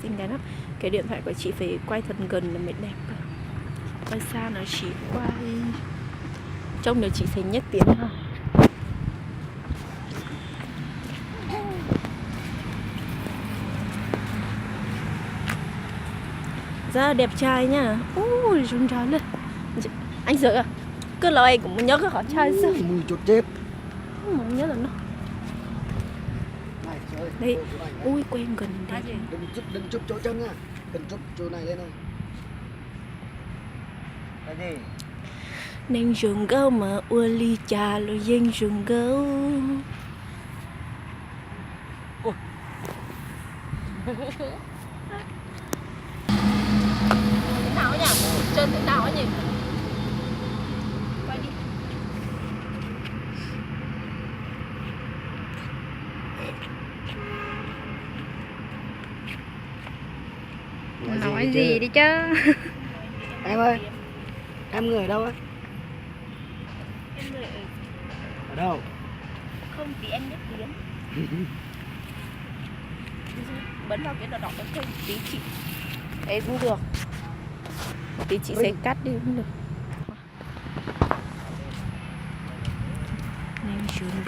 Xinh đẹp lắm. Cái điện thoại của chị phải quay thật gần là mới đẹp. Quay xa nó chỉ quay trông là chị thấy nhất tiếng ha. Rất đẹp trai nha. Ui trông trai lên. Anh sợ à? Cứ lâu anh cũng muốn nhớ cái họ trai sao? Mùi chuột chết. Không nhớ là nó. Đây, ui quen gần đây. Đừng chụp chỗ chân nha. Đừng chụp chỗ này lên thôi. Cái gì? Nên rừng gấu mà ua ly trà lo dân rừng gấu. Thế nào nhỉ? Chân thế nào nhỉ? Quay đi. Nói gì đi chứ. Em ơi, em người ở đâu á? Em người Ở đâu? không thì em biết tiếng. Bấm vào cái đỏ đỏ đó thôi, tí chị ấy cũng được. Tí chị sẽ cắt đi cũng được. Nên trường